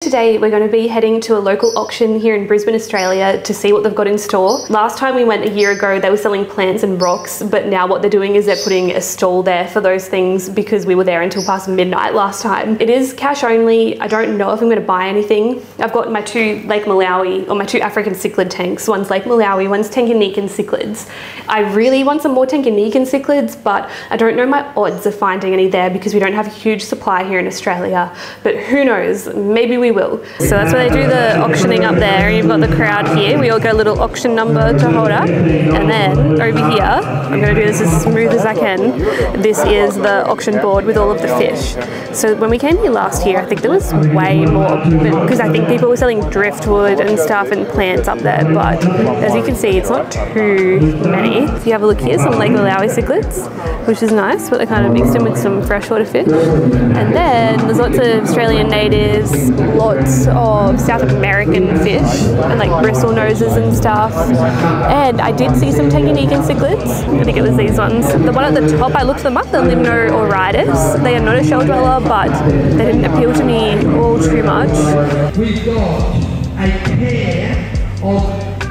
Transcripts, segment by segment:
Today we're going to be heading to a local auction here in Brisbane, Australia to see what they've got in store. Last time we went a year ago they were selling plants and rocks, but now what they're doing is they're putting a stall there for those things because we were there until past midnight last time. It is cash only. I don't know if I'm going to buy anything. I've got my two Lake Malawi, or my two African Cichlid tanks. One's Lake Malawi, one's Tanganyikan Cichlids. I really want some more Tanganyikan Cichlids, but I don't know my odds of finding any there because we don't have a huge supply here in Australia. But who knows, maybe we will. So that's where they do the auctioning up there, and you've got the crowd here. We all get a little auction number to hold up, and then over here, I'm going to do this as smooth as I can. This is the auction board with all of the fish. So when we came here last year, I think there was way more, because I think people were selling driftwood and stuff and plants up there, but as you can see, it's not too many. If you have a look here, some Lake Malawi cichlids, which is nice, but they kind of mixed in with some freshwater fish. And then there's lots of Australian natives, lots of South American fish, and like bristle noses and stuff. And I did see some Tanganyikan cichlids. I think it was these ones. The one at the top, I looked them up, the Limno-Oritis. They are not a shell dweller, but they didn't appeal to me all too much. We've got a pair of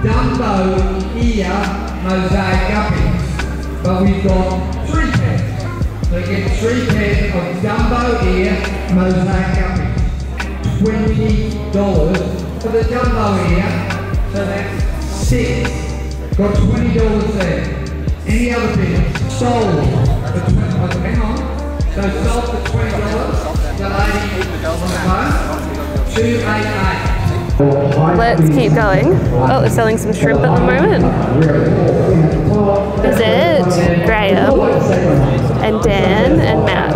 Dumbo ear mosaic guppies, but we've got 3 pairs. So you get 3 pairs of Dumbo ear mosaic guppies. $20 for the jumbo ear, so that's 6. Got $20 there. Any other bidders? Sold for $20. Hang on. So sold for $20. The lady on the phone. 288. Let's keep going. Oh, they're selling some shrimp at the moment. Is it Graham and Dan and Matt?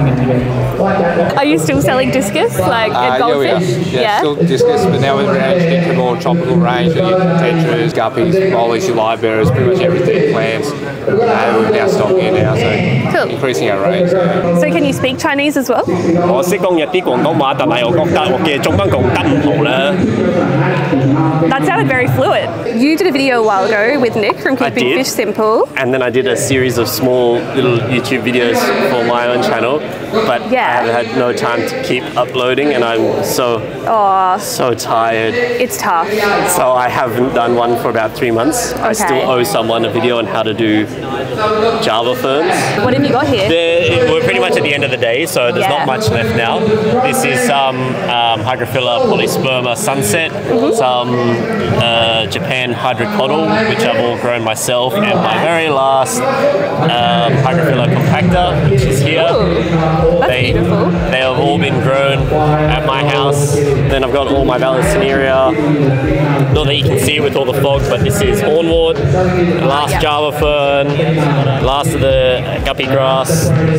Are you still selling discus, like goldfish? Yeah, still discus, but now we've ranged into a more tropical range. We get tetras, guppies, mollies, your live bearers, pretty much everything, plants. We've now stock here now, so cool. Increasing our range. So can you speak Chinese as well? 我識講一啲廣東話，但係我覺得我嘅中文講得唔好啦。 That sounded very fluid. You did a video a while ago with Nick from Keeping Fish Simple. And then I did a series of small little YouTube videos for my own channel, but I have had no time to keep uploading, and I'm so tired. It's tough. So I haven't done one for about 3 months. Okay. I still owe someone a video on how to do Java ferns. What have you got here? We're pretty much at the end of the day, so there's not much left now. This is some Hygrophila polysperma sunset, some Japan hydrocotyle, which I've all grown myself, and my very last Hygrophila compacta, which is here. That's beautiful. They have all been grown at my house. Then I've got all my Vallisneria. Not that you can see with all the fog, but this is hornwort, last Java fern, last of the guppy grass,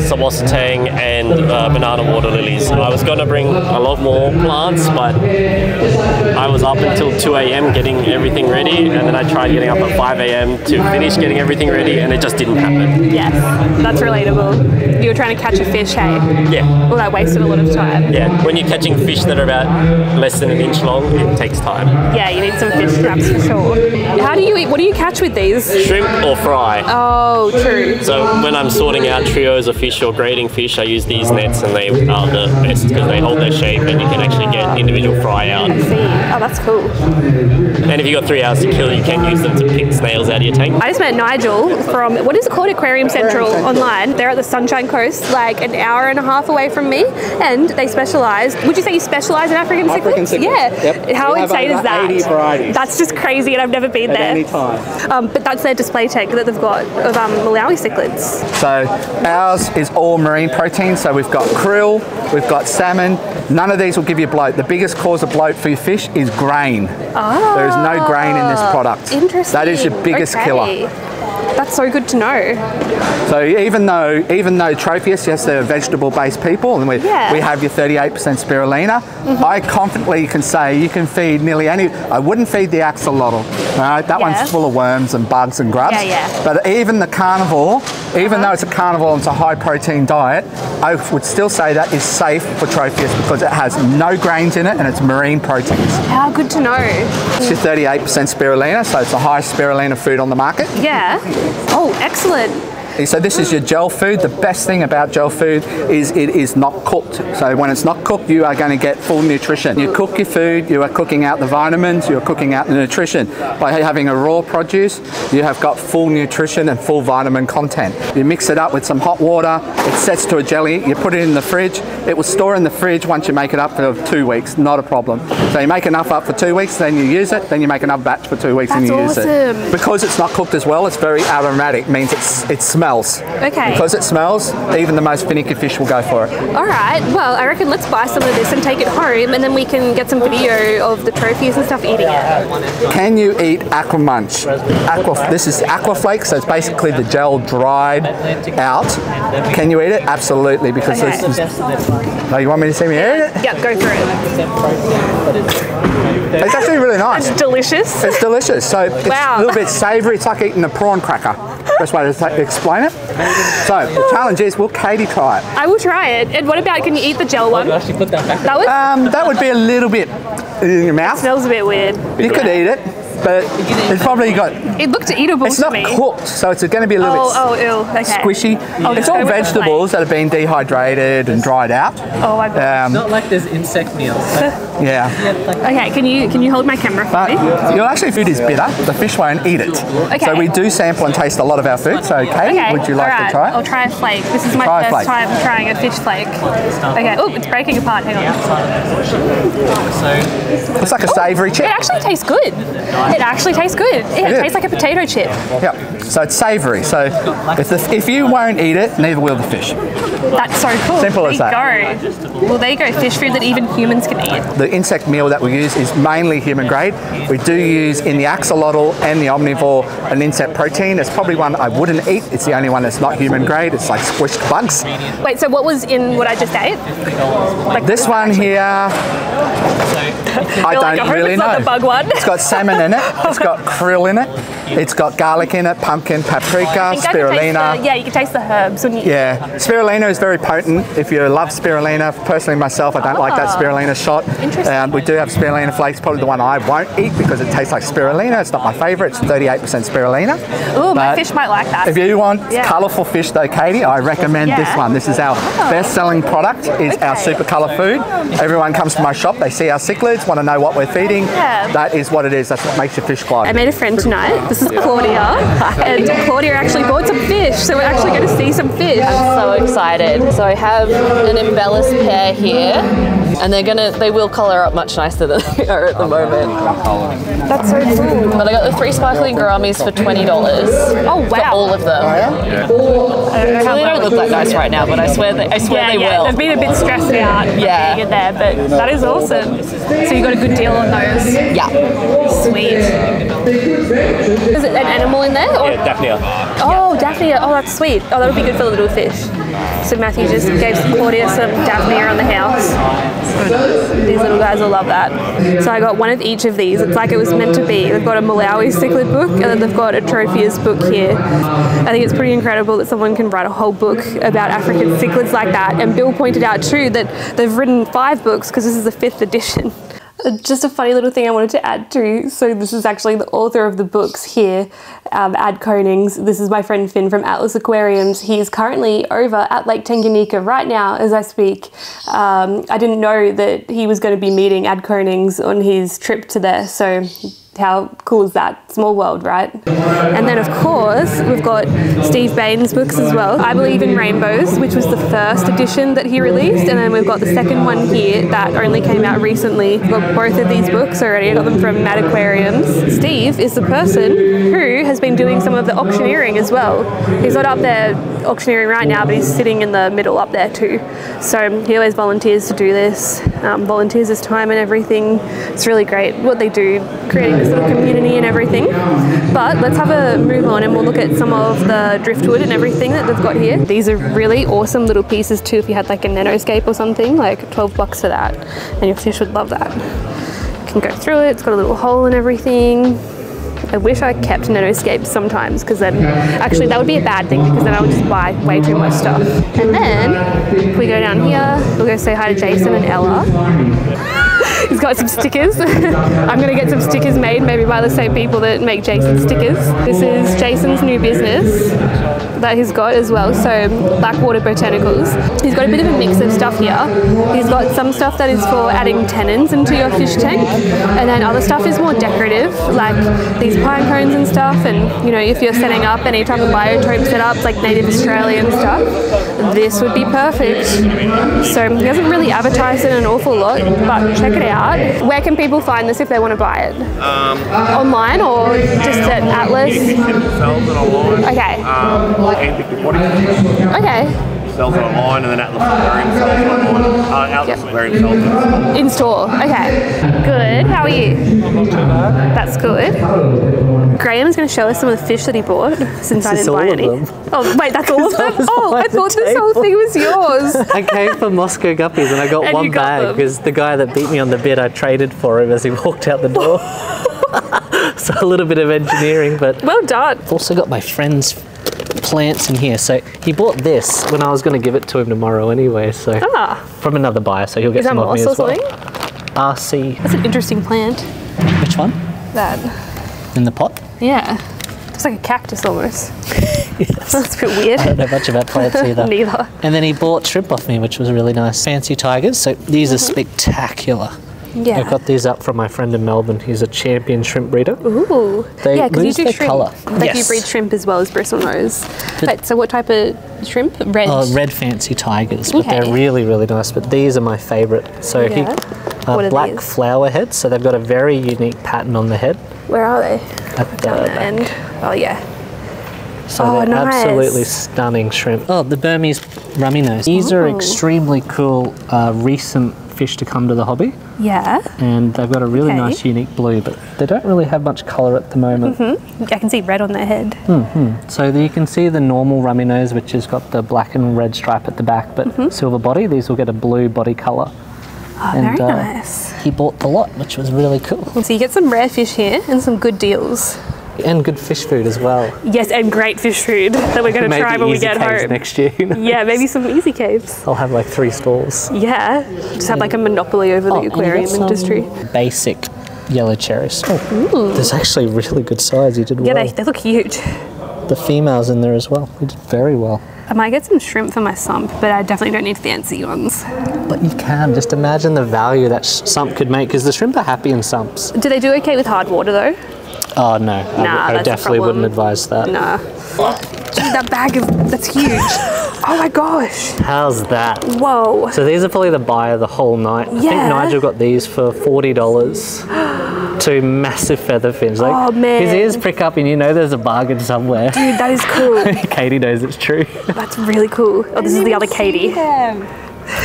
some wassatang, and banana water lilies. I was going to bring a lot more plants, but I was up until 2 a.m. getting everything ready, and then I tried getting up at 5 a.m. to finish getting everything ready, and it just didn't happen. Yes, that's relatable. You were trying to catch a fish, hey? Yeah. Well, that wasted a lot of time. Yeah, when you're catching fish that are about less than 1 inch long, it takes time. Yeah, you need some fish traps for sure. How do you eat? What do you catch with these? Shrimp or fry. Oh, true. So when I'm sorting out trios of fish or grading fish, I use these nets, and they are the best because they hold their shape and you can actually get individual fry out. I see. Oh, that's cool. And if you've got 3 hours to kill, you can use them to pick snails out of your tank. I just met Nigel from, what is it called, Aquarium Central online. They're at the Sunshine Coast, like an hour and a half away from me, and they specialise, would you say you specialise in African cichlids? Yeah. Yep. How insane is that? 80 varieties. That's just crazy, and I've never been there. At any time. But that's their display tank that they've got of Malawi cichlids. So ours is all marine protein, so we've got krill, we've got salmon. None of these will give you bloat. The biggest cause of bloat for your fish is grain. Oh, there is no grain in this product. Interesting. That is your biggest killer. That's so good to know. So even though Tropheus, yes, they're vegetable-based people, and we have your 38% spirulina, I confidently can say you can feed nearly any. I wouldn't feed the axolotl. All right, that one's full of worms and bugs and grubs. But even the carnivore, even though it's a carnivore and it's a high-protein diet, I would still say that is safe for Tropheus because it has no grains in it and it's marine proteins. How good to know. It's your 38% spirulina, so it's the highest spirulina food on the market. Yeah. Oh, excellent. So this is your gel food. The best thing about gel food is it is not cooked. So when it's not cooked, you are going to get full nutrition. You cook your food, you are cooking out the vitamins, you're cooking out the nutrition. By having a raw produce, you have got full nutrition and full vitamin content. You mix it up with some hot water, it sets to a jelly, you put it in the fridge, it will store in the fridge once you make it up for 2 weeks, not a problem. So you make enough up for 2 weeks, then you use it, then you make another batch for 2 weeks and you use it. Because it's not cooked as well, it's very aromatic, means it smells. Okay. Because it smells, even the most finicky fish will go for it. All right, well, I reckon let's buy some of this and take it home, and then we can get some video of the trophies and stuff eating it. Can you eat Aquamunch? This is aqua flake, so it's basically the gel dried out. Can you eat it? Absolutely, because this is... Oh, you want me to see me eat it? Yep, go for it. It's actually really nice. It's delicious. It's delicious. So it's a little bit savoury. It's like eating a prawn cracker. Best way to explain it. So the challenge is, will Kaity try it? I will try it. And what about, can you eat the gel one? That would be a little bit in your mouth. It smells a bit weird. You could eat it, but it's probably got... It looked eatable to me. It's not cooked, so it's going to be a little bit squishy. It's all vegetables that have been dehydrated and dried out. Oh my god. It's not like there's insect meals. Yeah. Okay, can you hold my camera for me? Your actually food is bitter. The fish won't eat it. Okay. So we do sample and taste a lot of our food. So Kaity, would you like to try it? I'll try a flake. This is my first time trying a fish flake. Okay. Oh, it's breaking apart. Hang on. It's like a savoury chip. It actually tastes good. It actually tastes good. It tastes like a potato chip. Yeah. So it's savoury. So if you won't eat it, neither will the fish. That's so cool. Simple as that. Well, there you go. Fish food that even humans can eat. The insect meal that we use is mainly human grade. We do use in the axolotl and the omnivore an insect protein. It's probably one I wouldn't eat. It's the only one that's not human grade. It's like squished bugs. Wait, so what was in what I just ate? Like this one here, I don't really know. The bug one. It's got salmon in it. It's got krill in it. It's got garlic in it, pumpkin, paprika, spirulina. Yeah, you can taste the herbs. When you spirulina is very potent. If you love spirulina, personally myself, I don't like that spirulina shot. We do have spirulina flakes, probably the one I won't eat because it tastes like spirulina. It's not my favourite. It's 38% spirulina. Oh, my fish might like that. If you want colourful fish though, Kaity, I recommend this one. This is our best-selling product. Is our super colour food. Everyone comes to my shop. They see our cichlids, want to know what we're feeding. That is what it is. That's what makes your fish glow. I made a friend tonight. This is Claudia, and Claudia actually bought some fish, so we're actually going to see some fish. I'm so excited. So I have an embellished pair here, and they will colour up much nicer than they are at the moment. That's so cool. But I got the 3 sparkling gouramis for $20. Oh wow! For all of them. They don't look that nice right now, but I swear they will. They've been a bit stressed out getting in there, but that is awesome. So you got a good deal on those? Yeah. Sweet. Is it an animal in there? Or? Yeah, Daphnia. Oh, Daphnia. Oh, that's sweet. Oh, that would be good for the little fish. So Matthew just gave Claudia some Daphnia on the house. These little guys will love that. So I got one of each of these. It's like it was meant to be. They've got a Malawi cichlid book, and then they've got a Tropheus book here. I think it's pretty incredible that someone can write a whole book about African cichlids like that. And Bill pointed out too that they've written 5 books because this is the 5th edition. Just a funny little thing I wanted to add too. So this is actually the author of the books here at Konings. This is my friend Finn from Atlas Aquariums. He is currently over at Lake Tanganyika right now as I speak. I didn't know that he was going to be meeting Ad Konings on his trip to there. So how cool is that? Small world, right? And then of course, we've got Steve Baines' books as well. I Believe in Rainbows, which was the first edition that he released. And then we've got the second one here that only came out recently. We've got both of these books already. I got them from Mad Aquariums. Steve is the person who has been doing some of the auctioneering as well. He's not up there auctioneering right now, but he's sitting in the middle up there too. So he always volunteers to do this, volunteers his time and everything. It's really great what they do, creating this little community and everything. But let's have a move on and we'll look at some of the driftwood and everything that they've got here. These are really awesome little pieces too. If you had like a nanoscape or something, like $12 for that, and your fish would love that. You can go through it. It's got a little hole and everything. I wish I kept nanoscapes sometimes, because then actually that would be a bad thing, because then I would just buy way too much stuff. And then if we go down here, we'll go say hi to Jason and Ella. He's got some stickers. I'm going to get some stickers made, maybe by the same people that make Jason's stickers. This is Jason's new business that he's got as well, so Blackwater Botanicals. He's got a bit of a mix of stuff here. He's got some stuff that is for adding tenons into your fish tank, and then other stuff is more decorative, like these pine cones and stuff, and you know, if you're setting up any type of biotope setups like native Australian stuff, this would be perfect. So he hasn't really advertised it an awful lot, but check it out. Where can people find this if they want to buy it? Online or just at Atlas? Okay. Okay. Sells it online, and then Atlas Aquarium sells it online. Atlas Aquarium sells it. In store. Okay. Good. How are you? Not too bad. That's good. Graham's going to show us some of the fish that he bought, since I didn't buy any. Oh, wait, that's all of them? Oh, I thought this whole thing was yours. I came for Moscow guppies and I got one bag because the guy that beat me on the bid, I traded for him as he walked out the door. So a little bit of engineering, but... Well done. I've also got my friend's plants in here. So he bought this when I was going to give it to him tomorrow anyway, so... From another buyer, so he'll get some of me as well. Is that moss or something? RC. That's an interesting plant. Which one? That. In the pot? Yeah. It's like a cactus almost. Yes. That's a bit weird. I don't know much about plants either. Neither. And then he bought shrimp off me, which was really nice. Fancy tigers. So these are spectacular. Yeah. I got these up from my friend in Melbourne. He's a champion shrimp breeder. Ooh. They lose their shrimp. colour. Like you breed shrimp as well as bristlenose. Wait, so what type of shrimp? Red? Oh, red fancy tigers, but they're really, really nice. But these are my favourite. So black flower heads. So they've got a very unique pattern on the head. Where are they? At the end. Oh yeah. So they're absolutely stunning shrimp. Oh, the Burmese rummy nose. These are extremely cool, recent fish to come to the hobby. Yeah. And they've got a really nice, unique blue, but they don't really have much colour at the moment. I can see red on their head. So you can see the normal rummy nose, which has got the black and red stripe at the back, but silver body. These will get a blue body colour. Oh, and, very nice. He bought the lot, which was really cool. So you get some rare fish here and some good deals. And good fish food as well. Yes, and great fish food that we're going to try when we get home. Next year. You know? Yeah, maybe some easy caves. I'll have like 3 stalls. Yeah, just have like a monopoly over the aquarium industry. Basic yellow cherries. Oh, there's actually really good size. You did well. Yeah, they look huge. The females in there as well. You did very well. I might get some shrimp for my sump, but I definitely don't need fancy ones. But you can. Just imagine the value that sump could make, because the shrimp are happy in sumps. Do they do okay with hard water though? Oh no, I definitely wouldn't advise that. Nah. Dude, that bag that's huge. Oh my gosh. How's that? Whoa. So these are probably the buy of the whole night. I think Nigel got these for $40. 2 massive feather fins. Like, oh man. His ears prick up and you know there's a bargain somewhere. Dude, that is cool. Katie knows it's true. That's really cool. Oh, this is the other Katie.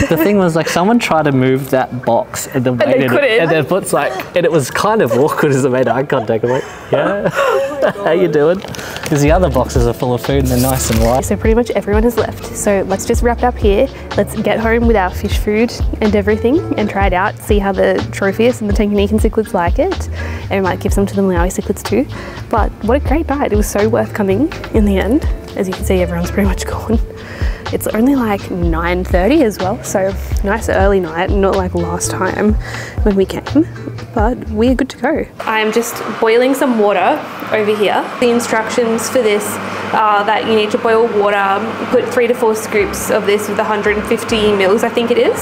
The thing was, like, someone tried to move that box and then their foot's like, and it was kind of awkward as they made eye contact. I'm like, yeah, how you doing? Because the other boxes are full of food and they're nice and light. So pretty much everyone has left. So let's just wrap it up here. Let's get home with our fish food and everything and try it out, see how the Tropheus and the Konings cichlids like it. And we might give some to the Malawi cichlids too. But what a great night. It was so worth coming in the end. As you can see, everyone's pretty much gone. It's only like 9:30 as well, so nice early night, not like last time when we came, but we're good to go. I'm just boiling some water over here. The instructions for this are that you need to boil water, put 3 to 4 scoops of this with 150 mils, I think it is,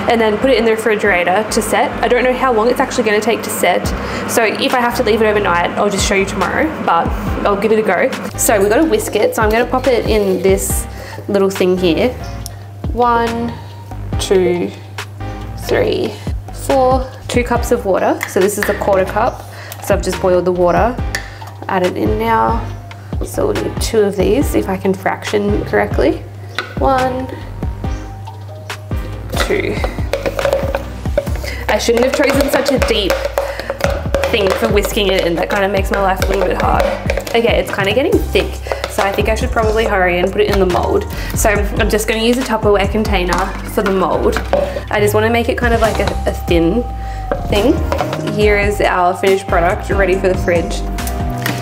and then put it in the refrigerator to set. I don't know how long it's actually going to take to set, so if I have to leave it overnight, I'll just show you tomorrow, but I'll give it a go. So we've got to whisk it, so I'm going to pop it in this little thing here. 1, 2, 3, 4. 2 cups of water. So this is a 1/4 cup. So I've just boiled the water. Add it in now. So we'll need 2 of these if I can fraction correctly. 1, 2. I shouldn't have chosen such a deep thing for whisking it in. That kind of makes my life a little bit hard. Okay, it's kind of getting thick. So I think I should probably hurry and put it in the mold. So I'm just going to use a Tupperware container for the mold. I just want to make it kind of like a thin thing. Here is our finished product ready for the fridge.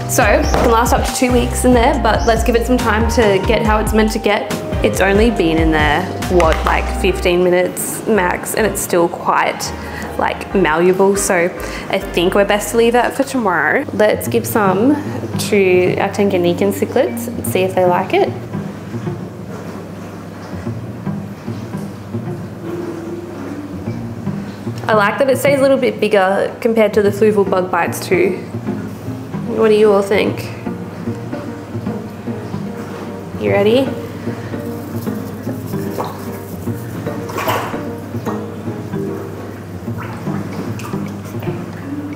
So it can last up to 2 weeks in there, but let's give it some time to get how it's meant to get. It's only been in there, what, like 15 minutes max, and it's still quite like malleable, so I think we're best to leave that for tomorrow. Let's give some to our Tanganyika cichlids and see if they like it. I like that it stays a little bit bigger compared to the fluval bug bites too. What do you all think? You ready?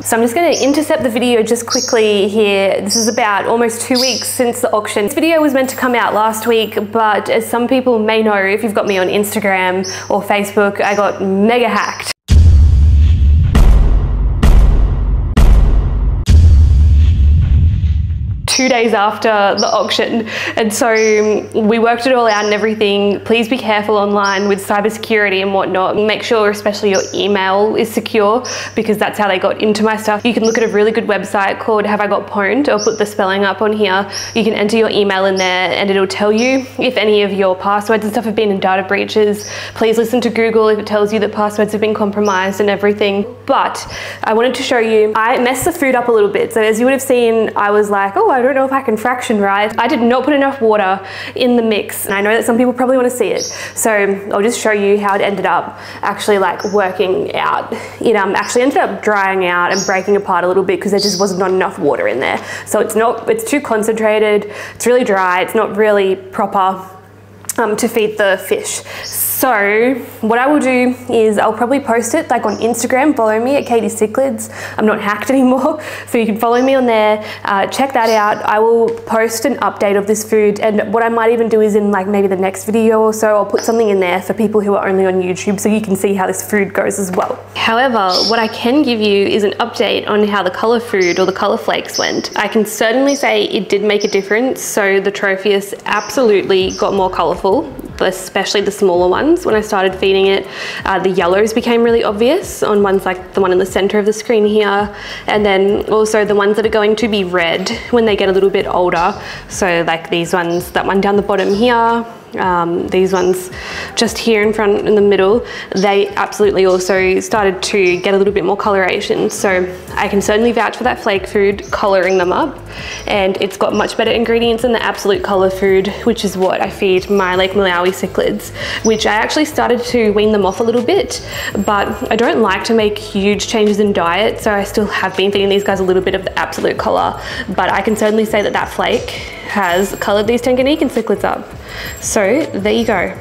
So I'm just going to intercept the video just quickly here. This is about almost 2 weeks since the auction. This video was meant to come out last week, but as some people may know, if you've got me on Instagram or Facebook, I got mega hacked. 2 days after the auction, and so we worked it all out and everything. Please be careful online with cybersecurity and whatnot. Make sure especially your email is secure, because that's how they got into my stuff. You can look at a really good website called Have I Got Pwned. I'll put the spelling up on here. You can enter your email in there and it'll tell you if any of your passwords and stuff have been in data breaches. Please listen to Google if it tells you that passwords have been compromised and everything. But I wanted to show you, I messed the food up a little bit. So as you would have seen, I was like, oh, I don't know if I can fraction right. I did not put enough water in the mix, and I know that some people probably want to see it. So I'll just show you how it ended up actually like working out. It actually ended up drying out and breaking apart a little bit because there just was not enough water in there. So it's too concentrated, it's really dry, it's not really proper to feed the fish. So what I will do is I'll probably post it like on Instagram. Follow me at Kaity Cichlids. I'm not hacked anymore, so you can follow me on there. Check that out. I will post an update of this food, and what I might even do is in like maybe the next video or so, I'll put something in there for people who are only on YouTube so you can see how this food goes as well. However, what I can give you is an update on how the colour food or the colour flakes went. I can certainly say it did make a difference. So the Tropheus absolutely got more colourful, especially the smaller ones. When I started feeding it, the yellows became really obvious on ones like the one in the center of the screen here, and then also the ones that are going to be red when they get a little bit older. So like these ones, that one down the bottom here, these ones just here in front in the middle, they absolutely also started to get a little bit more coloration. So I can certainly vouch for that flake food coloring them up, and it's got much better ingredients than the absolute color food, which is what I feed my Lake Malawi cichlids, which I actually started to wean them off a little bit, but I don't like to make huge changes in diet, so I still have been feeding these guys a little bit of the absolute color. But I can certainly say that that flake has colored these Tanganyika cichlids up. So there you go.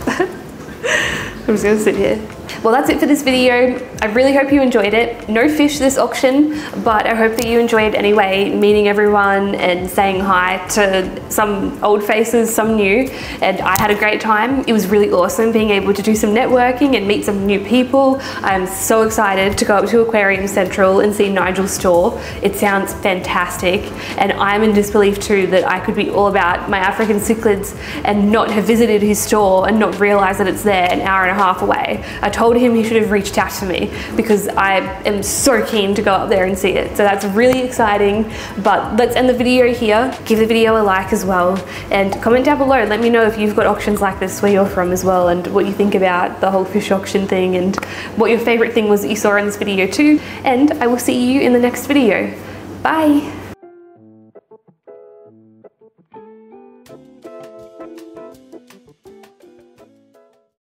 I'm just gonna sit here. Well, that's it for this video. I really hope you enjoyed it. No fish this auction, but I hope that you enjoyed anyway, meeting everyone and saying hi to some old faces, some new, and I had a great time. It was really awesome being able to do some networking and meet some new people. I'm so excited to go up to Aquarium Central and see Nigel's store. It sounds fantastic, and I'm in disbelief too that I could be all about my African cichlids and not have visited his store and not realize that it's there an hour and a half away. I told him he should have reached out to me because I am so keen to go up there and see it. So that's really exciting. But let's end the video here. Give the video a like as well, and comment down below. Let me know if you've got auctions like this where you're from as well, and what you think about the whole fish auction thing, and what your favorite thing was that you saw in this video too. And I will see you in the next video. Bye.